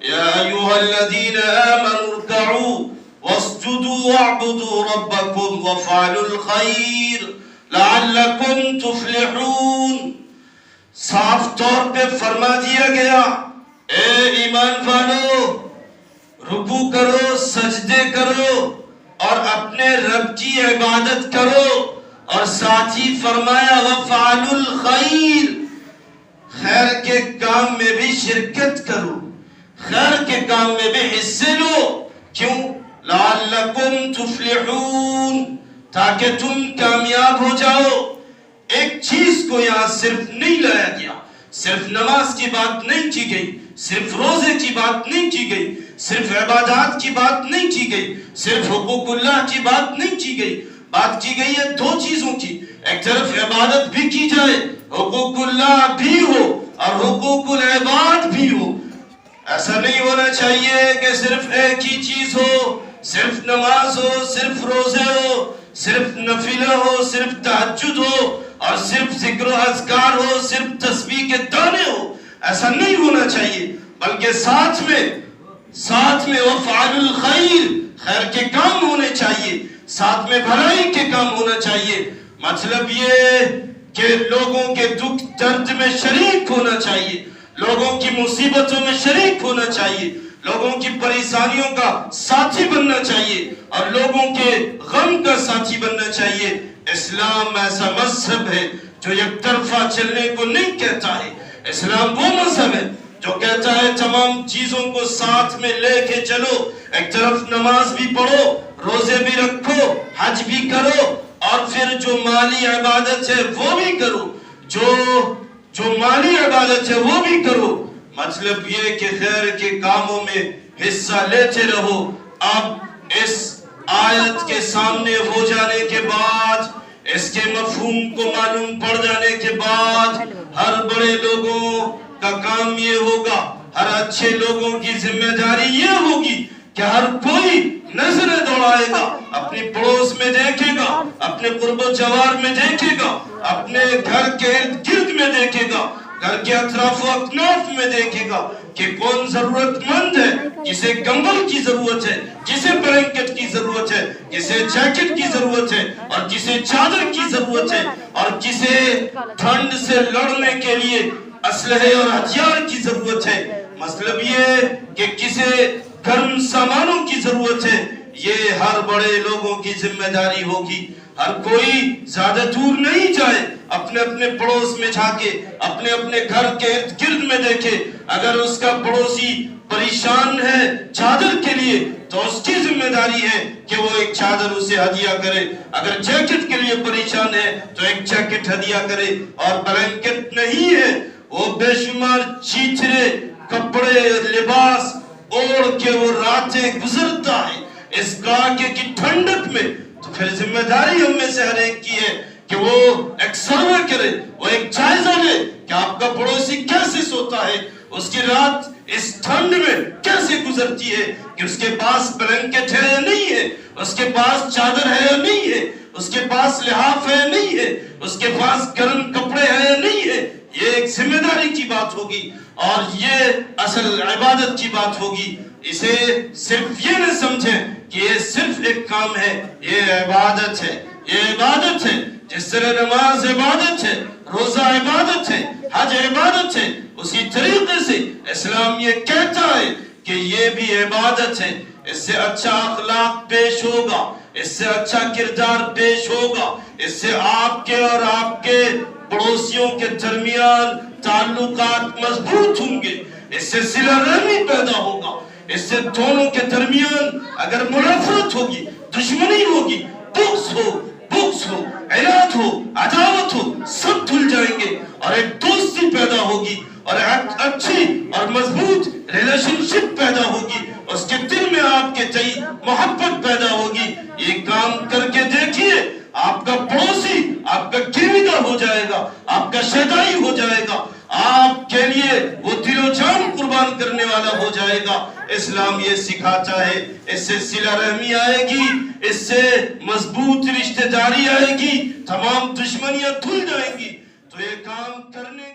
یا ایھا الذین آمنوا ارکعوا واسجدوا واعبدوا ربکم وافعلوا الخیر لعلکم تفلحون۔ صاف طور پہ فرما دیا گیا اے ایمان والو، رکوع کرو، سجدے کرو اور اپنے رب کی عبادت کرو، اور ساتھ ہی فرمایا وَفَعَلُوا الْخَيْرِ، خیر کے کام میں بھی شرکت کرو، خیر کے کام میں بھی حصے لو۔ کیوں؟ لَعَلَّكُمْ تُفْلِحُونَ، تاکہ تم کامیاب ہو جاؤ۔ ایک چیز کو یہاں صرف نہیں لایا گیا، صرف نماز کی بات نہیں کی گئی، صرف روزے کی بات نہیں کی گئی، صرف عبادات کی بات نہیں کی گئی، صرف حقوق اللہ کی بات نہیں کی گئی، بات کی گئی ہے دو چیزوں کی۔ ایک طرف عبادت بھی کی جائے، حقوق اللہ بھی ہو اور حقوق العباد بھی ہو۔ ایسا نہیں ہونا چاہیے کہ صرف ایک ہی چیز ہو، صرف نماز ہو، صرف روزے ہو، صرف نفلہ ہو، صرف تہجد ہو اور صرف ذکر و اذکار ہو، صرف تسبیح کے دانے ہو۔ ایسا نہیں ہونا چاہیے، بلکہ ساتھ میں وَفْعَلُوا الْخَيْرِ، خیر کے کام ہونے چاہیے، ساتھ میں بھلائی کے کام ہونا چاہیے۔ مطلب یہ کہ لوگوں کے دکھ درد میں شریک ہونا چاہیے، لوگوں کی مصیبتوں میں شریک ہونا چاہیے، لوگوں کی پریشانیوں کا ساتھی بننا چاہیے اور لوگوں کے غم کا ساتھی بننا چاہیے۔ اسلام ایسا مذہب ہے جو یک طرفہ چلنے کو نہیں کہتا ہے۔ اسلام وہ مذہب ہے جو کہتا ہے تمام چیزوں کو ساتھ میں لے کے چلو، ایک طرف نماز بھی پڑھو، روزے بھی رکھو، حج بھی کرو، اور پھر جو مالی عبادت ہے وہ بھی کرو، جو مالی عبادت ہے وہ بھی کرو۔ مطلب یہ کہ خیر کے کاموں میں حصہ لیتے رہو۔ اب اس آیت کے سامنے ہو جانے کے بعد، اس کے مفہوم کو معلوم پڑ جانے کے بعد، ہر بڑے لوگوں کا کام یہ ہوگا، ہر اچھے لوگوں کی ذمہ داری یہ ہوگی کہ ہر کوئی نظریں دوڑائے گا، اپنی پڑوس میں دیکھے گا، اپنے قرب و جوار میں دیکھے گا، اپنے گھر کے ارد گرد میں دیکھے گا، گھر کے اطراف و اکناف میں دیکھے گا کہ کون ضرورت مند ہے، جسے کمبل کی ضرورت ہے، جسے بلینکٹ کی ضرورت ہے، جسے جیکٹ کی ضرورت ہے، اور جسے چادر کی ضرورت ہے، اور جسے ٹھنڈ سے لڑنے کے لیے اسلحے اور ہتھیار کی ضرورت ہے۔ مطلب یہ کہ کسے گرم سامانوں کی ضرورت ہے، یہ ہر بڑے لوگوں کی ذمہ داری ہوگی۔ ہر کوئی زیادہ دور نہیں جائے، اپنے اپنے پڑوس میں جا کے، اپنے اپنے گھر کے ارد گرد میں دیکھے، اگر اس کا پڑوسی پریشان ہے چادر کے لیے تو اس کی ذمہ داری ہے کہ وہ ایک چادر اسے ہدیہ کرے، اگر جیکٹ کے لیے پریشان ہے تو ایک جیکٹ ہدیہ کرے، اور بلینکٹ نہیں ہے، وہ بے شمار چیتھرے کپڑے لباس اوڑھ کے وہ راتیں گزرتا ہے اس کڑاکے کی ٹھنڈک میں، تو پھر ذمہ داری ہم میں سے ہر ایک کی ہے کہ وہ ایک سروے کرے، وہ ایک جائزہ لے کہ آپ کا پڑوسی کیسے سوتا ہے، اس کی رات اس ٹھنڈ میں کیسے گزرتی ہے، کہ اس کے پاس بلینکٹ ہے یا نہیں ہے، اس کے پاس چادر ہے یا نہیں ہے، اس کے پاس لحاف ہے یا نہیں ہے، اس کے پاس گرم کپڑے ہیں یا نہیں ہے۔ یہ ایک ذمہ داری کی بات ہوگی اور یہ اصل عبادت کی بات ہوگی۔ اسے صرف یہ نہ سمجھیں کہ یہ صرف ایک کام ہے، یہ عبادت ہے، یہ عبادت ہے۔ جس طرح نماز عبادت ہے، روزہ عبادت ہے، حج عبادت ہے، اسی طریقے سے اسلام یہ کہتا ہے کہ یہ بھی عبادت ہے۔ اس سے اچھا اخلاق پیش ہوگا، اس سے اچھا کردار پیش ہوگا، اس سے آپ کے اور آپ کے پڑوسیوں کے درمیان تعلقات مضبوط ہوں گے، اس سے صلہ رحمی پیدا ہوگا، اس سے دونوں کے درمیان اگر منافرت ہوگی، دشمنی ہوگی، بغض ہو، عناد ہو، عداوت ہو، سب دھل جائیں گے اور ایک دوستی پیدا ہوگی اور ایک اچھی اور مضبوط ریلیشن شپ پیدا ہوگی، اس کے دل میں آپ کے تئیں محبت پیدا ہوگی۔ یہ کام کر کے دیکھیے، آپ کا پڑوسی آپ کا گرویدہ ہو جائے گا، آپ کا شیدائی ہو جائے گا، آپ کے لیے وہ دل و جان قربان کرنے والا ہو جائے گا۔ اسلام یہ سکھاتا ہے، اس سے صلہ رحمی آئے گی، اس سے مضبوط رشتہ داری آئے گی، تمام دشمنیاں دھل جائیں گی۔ تو یہ کام کرنے